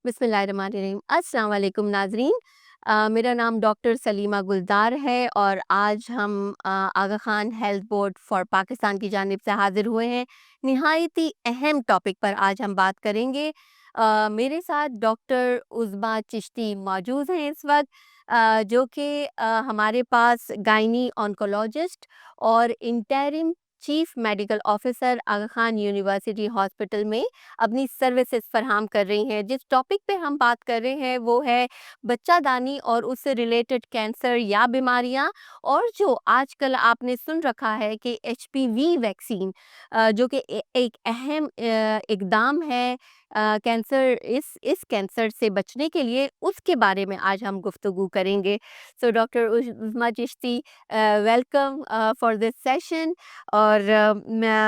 बिस्मिल्लाहिर्रहमानिर्रहीम। अस्सलाम वालेकुम नाज़रीन। मेरा नाम डॉक्टर सलीमा गुलज़ार है और आज हम Aga Khan health board for Pakistan की जानिब से हाज़िर हुए हैं। निहायत ही अहम टॉपिक पर आज हम बात करेंगे। मेरे साथ डॉक्टर उज़मा चिश्ती मौजूद हैं इस वक़्त, जो कि हमारे पास गायनी ऑन्कोलॉजिस्ट और इंटरिम चीफ़ मेडिकल ऑफ़िसर आगा खान यूनिवर्सिटी हॉस्पिटल में अपनी सर्विसेज फराहम कर रही हैं। जिस टॉपिक पे हम बात कर रहे हैं वो है बच्चादानी और उससे रिलेटेड कैंसर या बीमारियां। और जो आजकल आपने सुन रखा है कि एचपीवी वैक्सीन, जो कि एक अहम इकदाम है कैंसर, इस कैंसर से बचने के लिए, उसके बारे में आज हम गुफ्तगू करेंगे। So doctor उज़मा Chishti, welcome for this session. और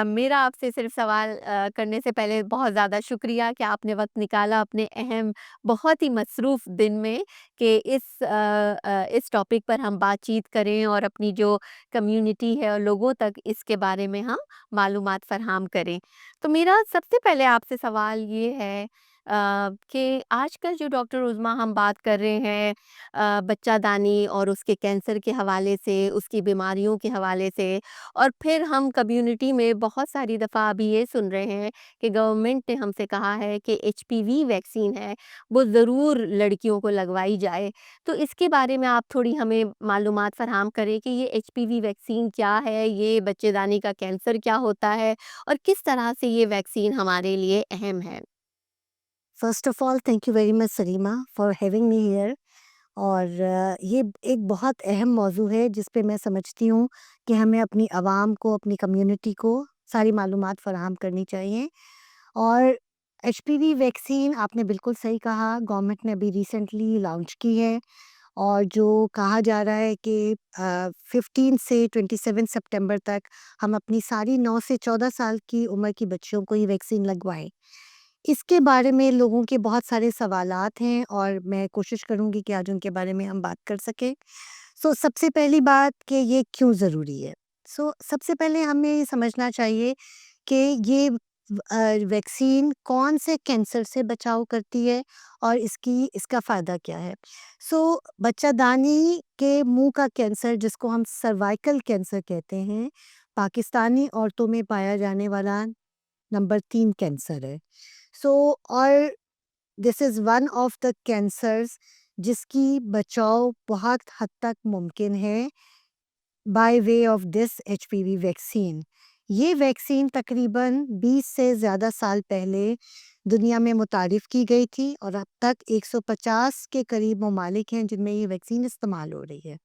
मेरा आपसे सिर्फ सवाल करने से पहले बहुत ज़्यादा शुक्रिया कि आपने वक़्त निकाला अपने अहम, बहुत ही मसरूफ़ दिन में कि इस टॉपिक पर हम बातचीत करें और अपनी जो कम्युनिटी है और लोगों तक इसके बारे में हम मालूमात फ़राहम करें। तो मेरा सबसे पहले आपसे सवाल ये है कि आजकल जो डॉक्टर उज़मा हम बात कर रहे हैं बच्चादानी और उसके कैंसर के हवाले से, उसकी बीमारियों के हवाले से, और फिर हम कम्युनिटी में बहुत सारी दफ़ा अभी ये सुन रहे हैं कि गवर्नमेंट ने हमसे कहा है कि एचपीवी वैक्सीन है, वो ज़रूर लड़कियों को लगवाई जाए। तो इसके बारे में आप थोड़ी हमें मालूमात फ़राहम करें कि ये एचपीवी वैक्सीन क्या है, ये बच्चेदानी का कैंसर क्या होता है और किस तरह से ये वैक्सीन हमारे लिए अहम है? First of all thank you very much Salima for having me here. और ये एक बहुत अहम मौजू है जिस पे मैं समझती हूँ कि हमें अपनी आवाम को, अपनी कम्युनिटी को सारी मालूमात फ़राहम करनी चाहिए। और एचपीवी वैक्सीन आपने बिल्कुल सही कहा, गवर्नमेंट ने अभी रिसेंटली लॉन्च की है। और जो कहा जा रहा है कि 15 से 27 सितंबर तक हम अपनी सारी 9 से 14 साल की उम्र की बच्चियों को ये वैक्सीन लगवाएं। इसके बारे में लोगों के बहुत सारे सवालात हैं और मैं कोशिश करूंगी कि आज उनके बारे में हम बात कर सकें। सबसे पहली बात कि ये क्यों ज़रूरी है। सबसे पहले हमें ये समझना चाहिए कि ये वैक्सीन कौन से कैंसर से बचाव करती है और इसका फ़ायदा क्या है। बच्चादानी के मुंह का कैंसर, जिसको हम सर्वाइकल कैंसर कहते हैं, पाकिस्तानी औरतों में पाया जाने वाला नंबर 3 कैंसर है। सो और this is one of the cancers जिसकी बचाव बहुत हद तक मुमकिन है by way of this HPV vaccine. ये वैक्सीन तकरीबन 20 से ज़्यादा साल पहले दुनिया में मुतारिफ़ की गई थी और अब तक 150 के करीब ममालिक हैं जिनमें ये वैक्सीन इस्तेमाल हो रही है।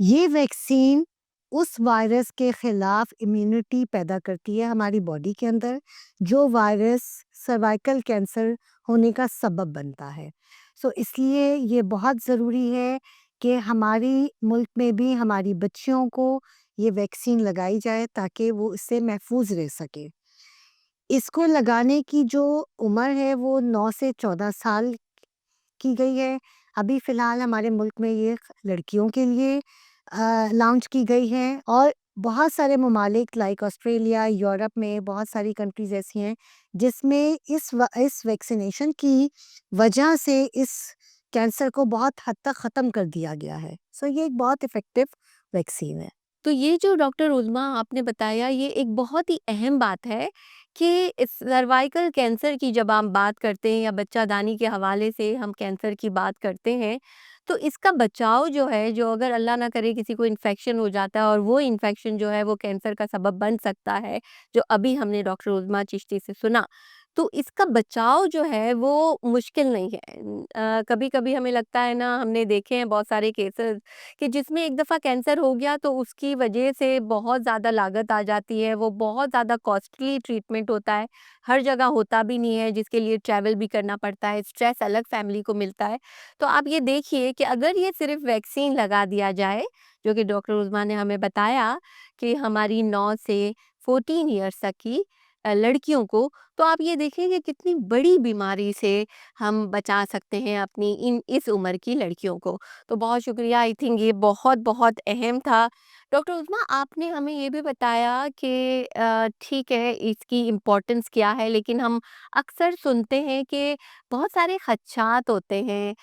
ये वैक्सीन उस वायरस के खिलाफ इम्यूनिटी पैदा करती है हमारी बॉडी के अंदर, जो वायरस सर्वाइकल कैंसर होने का सबब बनता है। इसलिए ये बहुत ज़रूरी है कि हमारी मुल्क में भी हमारी बच्चियों को ये वैक्सीन लगाई जाए ताकि वो इससे महफूज रह सके। इसको लगाने की जो उम्र है वो 9 से 14 साल की गई है। अभी फ़िलहाल हमारे मुल्क में ये लड़कियों के लिए लॉन्च की गई है और बहुत सारे ममालिक लाइक ऑस्ट्रेलिया, यूरोप में बहुत सारी कंट्रीज़ ऐसी हैं जिसमें इस वैक्सीनेशन की वजह से इस कैंसर को बहुत हद तक ख़त्म कर दिया गया है। ये एक बहुत इफ़ेक्टिव वैक्सीन है। तो ये जो डॉक्टर उज़्मा आपने बताया, ये एक बहुत ही अहम बात है कि इस सर्वाइकल कैंसर की जब हम बात करते हैं या बच्चादानी के हवाले से हम कैंसर की बात करते हैं, तो इसका बचाव जो है, जो अगर अल्लाह ना करे किसी को इन्फेक्शन हो जाता है और वो इन्फेक्शन जो है वो कैंसर का सबब बन सकता है, जो अभी हमने डॉक्टर उज़्मा चिश्ती से सुना, तो इसका बचाव जो है वो मुश्किल नहीं है। कभी-कभी हमें लगता है ना, हमने देखे हैं बहुत सारे केसेज़ कि जिसमें एक दफ़ा कैंसर हो गया तो उसकी वजह से बहुत ज़्यादा लागत आ जाती है, वो बहुत ज़्यादा कॉस्टली ट्रीटमेंट होता है, हर जगह होता भी नहीं है, जिसके लिए ट्रैवल भी करना पड़ता है, स्ट्रेस अलग फैमिली को मिलता है। तो आप ये देखिए कि अगर ये सिर्फ़ वैक्सीन लगा दिया जाए, जो कि डॉक्टर उस्मा ने हमें बताया कि हमारी 9 से 14 ईयर्स तक की, लड़कियों को, तो आप ये देखिए कि कितनी बड़ी बीमारी से हम बचा सकते हैं अपनी इन इस उम्र की लड़कियों को। तो बहुत शुक्रिया, आई थिंक ये बहुत-बहुत अहम था। डॉक्टर उस्मा, आपने हमें ये भी बताया कि ठीक है इसकी इम्पोर्टेंस क्या है, लेकिन हम अक्सर सुनते हैं कि बहुत सारे खदशात होते हैं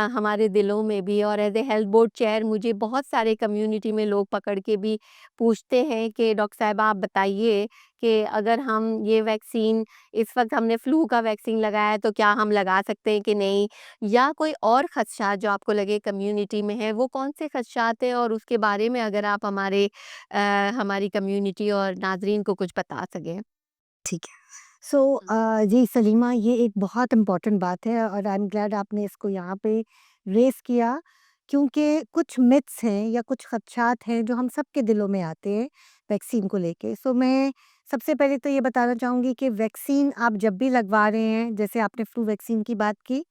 हमारे दिलों में भी, और as a health board chair मुझे बहुत सारे कम्युनिटी में लोग पकड़ के भी पूछते हैं कि डॉक्टर साहिबा आप बताइए कि अगर हम ये वैक्सीन, इस वक़्त हमने फ्लू का वैक्सीन लगाया है तो क्या हम लगा सकते हैं कि नहीं? या कोई और खदशात जो आपको लगे कम्युनिटी में है, वो कौन-से खदशात हैं, और उसके बारे में अगर आप हमारी कम्युनिटी और नाज़रीन को कुछ बता सकें? ठीक है। सो जी सलीमा, ये एक बहुत इम्पोर्टेंट बात है और आई एम ग्लैड आपने इसको यहाँ पे रेज़ किया, क्योंकि कुछ मिथ्स हैं या कुछ खदशात हैं जो हम सबके दिलों में आते हैं वैक्सीन को लेके। सो मैं सबसे पहले तो ये बताना चाहूँगी कि वैक्सीन आप जब भी लगवा रहे हैं, जैसे आपने फ्लू वैक्सीन की बात की,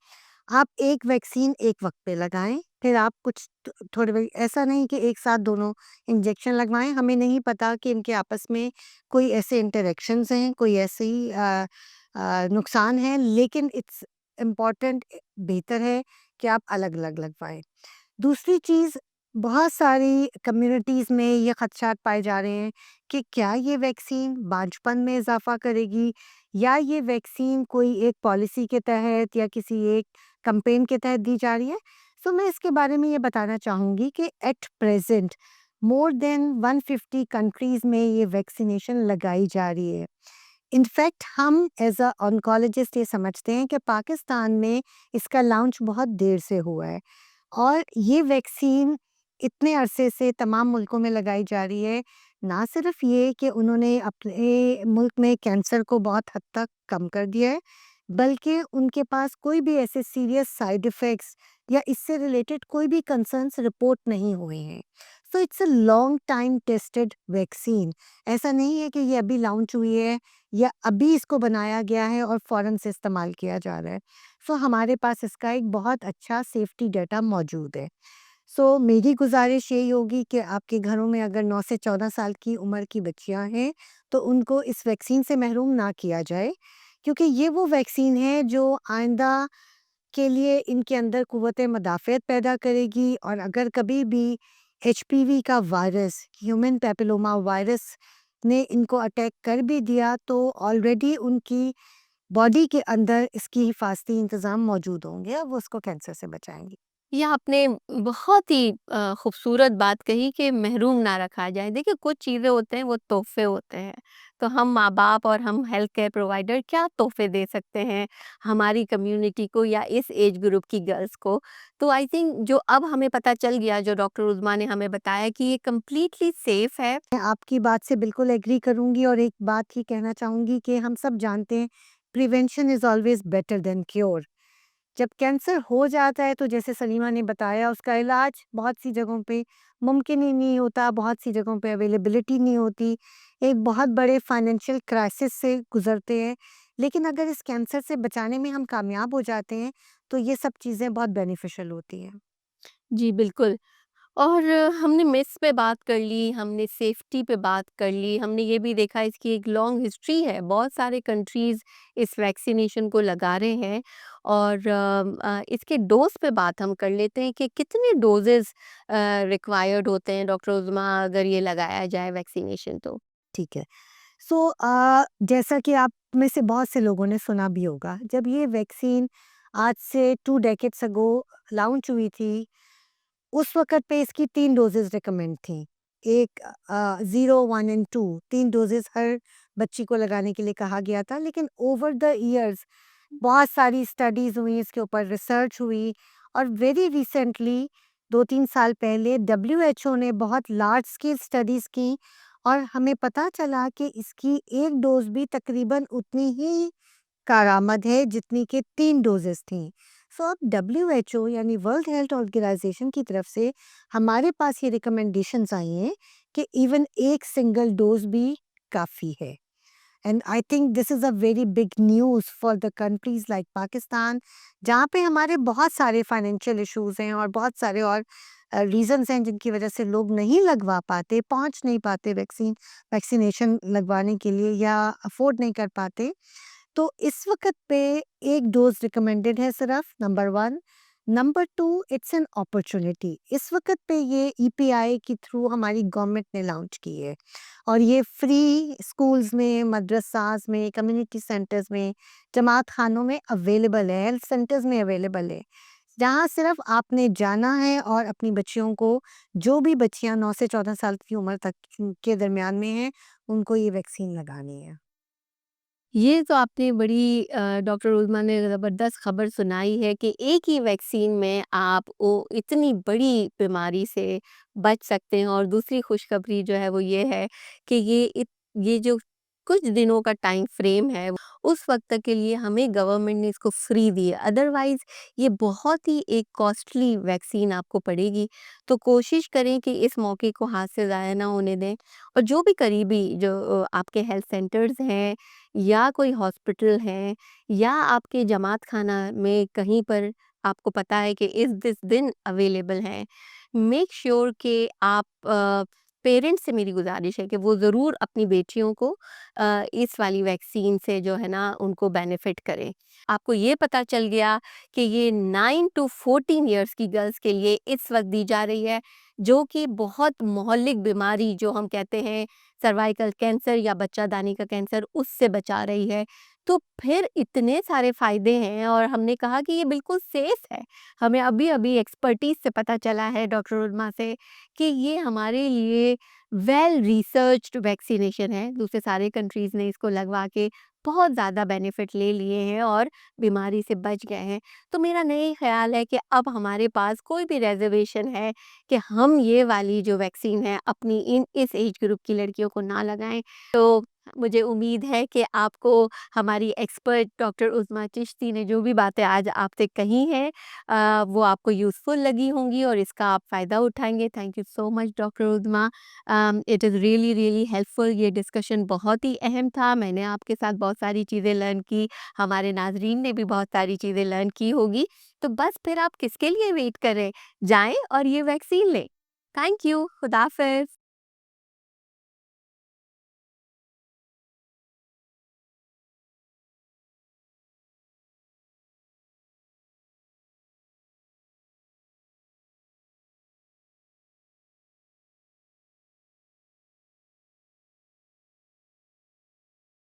आप एक वैक्सीन एक वक़्त पे लगाएँ, फिर आप कुछ थोड़े वक़्त ऐसा नहीं कि एक साथ दोनों इंजेक्शन लगवाएँ। हमें नहीं पता कि इनके आपस में कोई ऐसे इंटरैक्शंस हैं, कोई ऐसी नुकसान हैं, लेकिन इट्स इम्पोर्टेंट, बेहतर है कि आप अलग-अलग लगवाएँ। दूसरी चीज़, बहुत सारी कम्युनिटीज़ में ये खदशात पाए जा रहे हैं कि क्या ये वैक्सीन बांझपन में इज़ाफ़ा करेगी, या ये वैक्सीन कोई एक पॉलिसी के तहत या किसी एक कैम्पेन के तहत दी जा रही है। सो मैं इसके बारे में ये बताना चाहूँगी कि at present more than 150 countries में ये वैक्सीनेशन लगाई जा रही है। इनफैक्ट हम एज़ अ ऑन्कोलॉजिस्ट ये समझते हैं कि पाकिस्तान में इसका लॉन्च बहुत देर से हुआ है, और ये वैक्सीन इतने अरसे से तमाम मुल्कों में लगाई जा रही है। ना सिर्फ ये कि उन्होंने अपने मुल्क में कैंसर को बहुत हद तक कम कर दिया है, बल्कि उनके पास कोई भी ऐसे सीरियस साइड इफ़ेक्ट्स या इससे रिलेटेड कोई भी कंसर्न्स रिपोर्ट नहीं हुए हैं। So it's a long time tested vaccine. ऐसा नहीं है कि ये अभी लॉन्च हुई है या अभी इसको बनाया गया है और फ़ौरन से इस्तेमाल किया जा रहा है। सो हमारे पास इसका एक बहुत अच्छा सेफ्टी डाटा मौजूद है। सो मेरी गुज़ारिश यही होगी कि आपके घरों में अगर 9 से 14 साल की उम्र की बच्चियाँ हैं, तो उनको इस वैक्सीन से महरूम ना किया जाए, क्योंकि ये वो वैक्सीन है जो आइंदा के लिए इनके अंदर क़ुव्वत मदाफ़ियत पैदा करेगी, और अगर कभी भी एचपीवी का वायरस, ह्यूमन पैपिलोमा वायरस ने इनको अटैक कर भी दिया, तो ऑलरेडी उनकी बॉडी के अंदर इसकी हिफाज़ती इंतज़ाम मौजूद होंगे और वो उसको कैंसर से बचाएँगी। ये आपने बहुत ही खूबसूरत बात कही कि महरूम ना रखा जाए। देखिए कुछ चीज़ें होते हैं वो तोहफ़े होते हैं, तो हम माँ-बाप और हम हेल्थ केयर प्रोवाइडर क्या तोहफ़े दे सकते हैं हमारी कम्युनिटी को या इस एज ग्रुप की गर्ल्स को। तो आई थिंक जो अब हमें पता चल गया, जो डॉक्टर उज़मा ने हमें बताया कि ये कंप्लीटली सेफ़ है। मैं आपकी बात से बिल्कुल एग्री करूँगी और एक बात ही कहना चाहूँगी कि हम सब जानते हैं, prevention is always better than cure. जब कैंसर हो जाता है तो जैसे सलीमा ने बताया, उसका इलाज बहुत सी जगहों पे मुमकिन ही नहीं होता, बहुत सी जगहों पे अवेलेबिलिटी नहीं होती, एक बहुत बड़े फाइनेंशियल क्राइसिस से गुज़रते हैं। लेकिन अगर इस कैंसर से बचाने में हम कामयाब हो जाते हैं, तो ये सब चीज़ें बहुत बेनिफिशियल होती हैं। जी, बिल्कुल। और हमने मिथ्स पे बात कर ली, हमने सेफ्टी पे बात कर ली, हमने ये भी देखा इसकी एक लॉन्ग हिस्ट्री है, बहुत सारे कंट्रीज़ इस वैक्सीनेशन को लगा रहे हैं। और इसके डोज़ पे बात हम कर लेते हैं कि कितने डोज़ेज़ रिक्वायर्ड होते हैं डॉक्टर उज़्मा अगर ये लगाया जाए वैक्सीनेशन तो? ठीक है। सो जैसा कि आप में से बहुत से लोगों ने सुना भी होगा, जब ये वैक्सीन आज से 2 डेकेड्स अगो लॉन्च हुई थी, उस वक़्त पे इसकी 3 डोज़ेज़ रिकमेंड थी। एक 0, 1 एंड 2, 3 डोज़ेज़ हर बच्ची को लगाने के लिए कहा गया था। लेकिन ओवर द इयर्स बहुत सारी स्टडीज़ हुई, इसके ऊपर रिसर्च हुई, और वेरी रिसेंटली 2-3 साल पहले डब्ल्यूएचओ ने बहुत लार्ज स्केल स्टडीज़ की, और हमें पता चला कि इसकी 1 डोज़ भी तकरीबन उतनी ही कारआमद है जितनी कि 3 डोज़ेज़ थीं। सो अब डब्ल्यूएचओ यानी वर्ल्ड हेल्थ ऑर्गेनाइज़ेशन की तरफ से हमारे पास ये रिकमेंडेशंस आई हैं कि इवन 1 सिंगल डोज़ भी काफ़ी है। And I think this is a very big news for the countries like Pakistan, जहाँ पे हमारे बहुत सारे फाइनेंशियल इश्यूज़ हैं और बहुत सारे और रीज़न्स हैं जिनकी वजह से लोग नहीं लगवा पाते, पहुँच नहीं पाते वैक्सीनेशन लगवाने के लिए या अफ़ोर्ड नहीं कर पाते। तो इस वक़्त पे 1 डोज़ रिकमेंडेड है सिर्फ़, number 1। Number 2, it's an opportunity. इस वक़्त पे ये ईपीआई के थ्रू हमारी गवर्नमेंट ने लॉन्च की है और ये फ्री स्कूल्स में, मदरसास में, कम्युनिटी सेंटर्स में, जमात खानों में अवेलेबल है, हेल्थ सेंटर्स में अवेलेबल है। जहाँ सिर्फ़ आपने जाना है और अपनी बच्चियों को, जो भी बच्चियाँ 9 से 14 साल की उम्र तक के दरमियान में हैं, उनको ये वैक्सीन लगानी है। ये तो आपने बड़ी डॉक्टर उज़मा ने ज़बरदस्त खबर सुनाई है कि एक ही वैक्सीन में आप वो इतनी बड़ी बीमारी से बच सकते हैं और दूसरी खुशखबरी जो है वो ये है कि ये जो कुछ दिनों का टाइम फ्रेम है, उस वक़्त तक के लिए हमें गवर्नमेंट ने इसको फ्री दी है। अदरवाइज़ ये बहुत ही एक कॉस्टली वैक्सीन आपको पड़ेगी। तो कोशिश करें कि इस मौके को हाथ से ज़ाया ना होने दें और जो भी करीबी जो आपके हेल्थ सेंटर्स हैं या कोई हॉस्पिटल है या आपके जमात खाना में कहीं पर आपको पता है कि इस दिन अवेलेबल है, मेक श्योर कि आप पेरेंट्स से मेरी गुजारिश है कि वो ज़रूर अपनी बेटियों को इस वाली वैक्सीन से जो है ना उनको बेनिफिट करें। आपको ये पता चल गया कि ये 9 टू 14 इयर्स की गर्ल्स के लिए इस वक़्त दी जा रही है, जो कि बहुत मोहल्लिक बीमारी जो हम कहते हैं सर्वाइकल कैंसर या बच्चादानी का कैंसर उससे बचा रही है। तो फिर इतने सारे फ़ायदे हैं और हमने कहा कि ये बिल्कुल सेफ़ है। हमें अभी-अभी एक्सपर्टीज़ से पता चला है डॉक्टर उल्मा से कि ये हमारे लिए वेल रिसर्च्ड वैक्सीनेशन है। दूसरे सारे कंट्रीज़ ने इसको लगवा के बहुत ज़्यादा बेनिफिट ले लिए हैं और बीमारी से बच गए हैं। तो मेरा नहीं ख़्याल है कि अब हमारे पास कोई भी रिज़र्वेशन है कि हम ये वाली जो वैक्सीन है अपनी इस एज ग्रुप की लड़कियों को ना लगाएँ। तो मुझे उम्मीद है कि आपको हमारी एक्सपर्ट डॉक्टर उज़्मा चिश्ती ने जो भी बातें आज आपसे कही हैं वो आपको यूज़फुल लगी होंगी और इसका आप फ़ायदा उठाएँगे। Thank you so much doctor Uzma. It is really, really helpful. ये डिस्कशन बहुत ही अहम था। मैंने आपके साथ बहुत सारी चीज़ें लर्न की, हमारे नाज़रीन ने भी बहुत सारी चीज़ें लर्न की होगी। तो बस फिर आप किसके लिए वेट कर रहे हैं? जाएँ और ये वैक्सीन लें। Thank you. खुदा हाफ़िज़।